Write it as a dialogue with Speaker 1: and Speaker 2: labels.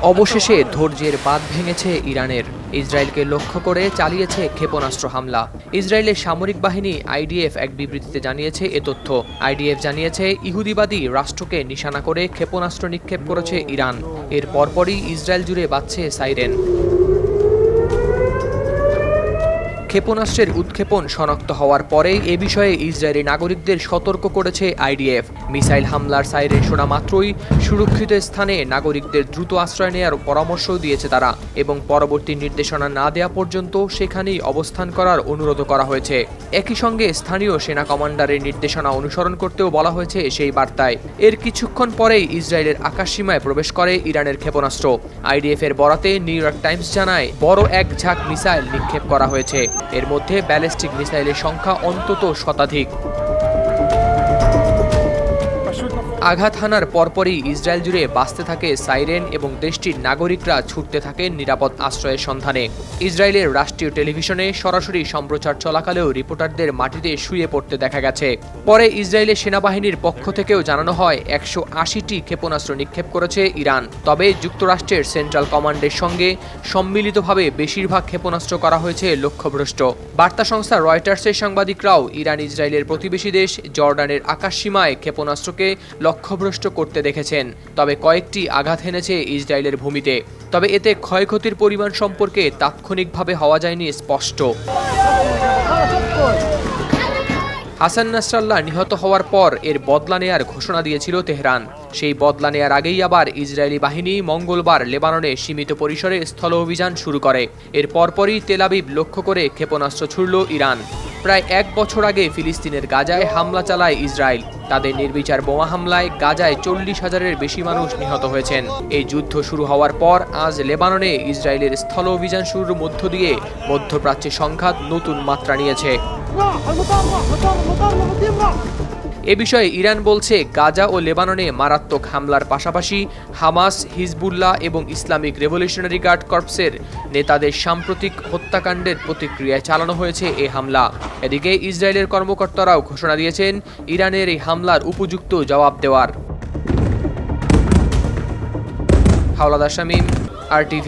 Speaker 1: অবশেষে ধৈর্যের বাঁধ ভেঙেছে ইরানের। ইসরায়েলকে লক্ষ্য করে চালিয়েছে ক্ষেপণাস্ত্র হামলা। ইসরায়েলের সামরিক বাহিনী আইডিএফ এক বিবৃতিতে জানিয়েছে এ তথ্য। আইডিএফ জানিয়েছে ইহুদিবাদী রাষ্ট্রকে নিশানা করে ক্ষেপণাস্ত্র নিক্ষেপ করেছে ইরান। এর পরপরই ইসরায়েল জুড়ে বাজছে সাইরেন। ক্ষেপণাস্ত্রের উৎক্ষেপণ শনাক্ত হওয়ার পরেই এ বিষয়ে ইসরায়েলি নাগরিকদের সতর্ক করেছে আইডিএফ। মিসাইল হামলার সাইরেন শোনা মাত্রই সুরক্ষিত স্থানে নাগরিকদের দ্রুত আশ্রয় নেওয়ার পরামর্শও দিয়েছে তারা, এবং পরবর্তী নির্দেশনা না দেওয়া পর্যন্ত সেখানেই অবস্থান করার অনুরোধ করা হয়েছে। একই সঙ্গে স্থানীয় সেনা কমান্ডারের নির্দেশনা অনুসরণ করতেও বলা হয়েছে সেই বার্তায়। এর কিছুক্ষণ পরেই ইসরায়েলের আকাশসীমায় প্রবেশ করে ইরানের ক্ষেপণাস্ত্র। আইডিএফ এর বরাতে নিউ ইয়র্ক টাইমস জানায় বড় এক ঝাঁক মিসাইল নিক্ষেপ করা হয়েছে। এর মধ্যে ব্যালিস্টিক মিসাইলের সংখ্যা অন্তত শতাধিক। আঘাত হানার পরপরই ইসরায়েল জুড়ে বাজতে থাকে সাইরেন এবং দেশটির নাগরিকরা ছুটতে থাকেন নিরাপদ আশ্রয়ের সন্ধানে। ইসরায়েলের রাষ্ট্রীয় টেলিভিশনে সরাসরি সম্প্রচার চলাকালেও রিপোর্টারদের মাটিতে শুয়ে পড়তে দেখা গেছে। পরে ইসরায়েলের সেনাবাহিনীর পক্ষ থেকেও জানানো হয় 180টি ক্ষেপণাস্ত্র নিক্ষেপ করেছে ইরান। তবে যুক্তরাষ্ট্রের সেন্ট্রাল কমান্ডের সঙ্গে সম্মিলিতভাবে বেশিরভাগ ক্ষেপণাস্ত্র করা হয়েছে লক্ষ্যভ্রষ্ট। বার্তা সংস্থা রয়টার্সের সাংবাদিকরাও ইরান ইসরায়েলের প্রতিবেশী দেশ জর্ডানের আকাশসীমায় ক্ষেপণাস্ত্রকে লক্ষ্যভ্রষ্ট করতে দেখেছেন। তবে কয়েকটি আঘাত হেনেছে ইসরায়েলের ভূমিতে। তবে এতে ক্ষয়ক্ষতির পরিমাণ সম্পর্কে তাৎক্ষণিকভাবে হওয়া যায়নি স্পষ্ট। হাসান নাসরাল্লাহ নিহত হওয়ার পর এর বদলা নেয়ার ঘোষণা দিয়েছিল তেহরান। সেই বদলা নেয়ার আগেই আবার ইসরায়েলি বাহিনী মঙ্গলবার লেবাননে সীমিত পরিসরে স্থল অভিযান শুরু করে। এর পরপরই তেল আবিব লক্ষ্য করে ক্ষেপণাস্ত্র ছুড়ল ইরান। প্রায় এক বছর আগে ফিলিস্তিনের গাজায় হামলা চালায় ইসরায়েল। তাদের নির্বিচার বোমা হামলায় গাজায় 40,000-এর বেশি মানুষ নিহত হয়েছেন। এই যুদ্ধ শুরু হওয়ার পর আজ লেবাননে ইসরায়েলের স্থল অভিযান শুরুর মধ্য দিয়ে মধ্যপ্রাচ্যে সংঘাত নতুন মাত্রা নিয়েছে। এ বিষয়ে ইরান বলছে গাজা ও লেবাননে মারাত্মক হামলার পাশাপাশি হামাস, হিজবুল্লাহ এবং ইসলামিক রেভলিউশনারি গার্ড কর্পসের নেতাদের সাম্প্রতিক হত্যাকাণ্ডের প্রতিক্রিয়ায় চালানো হয়েছে এ হামলা। এদিকে ইসরায়েলের কর্মকর্তারাও ঘোষণা দিয়েছেন ইরানের এই হামলার উপযুক্ত জবাব দেওয়ার। হাওলাদার শামীম, RTV।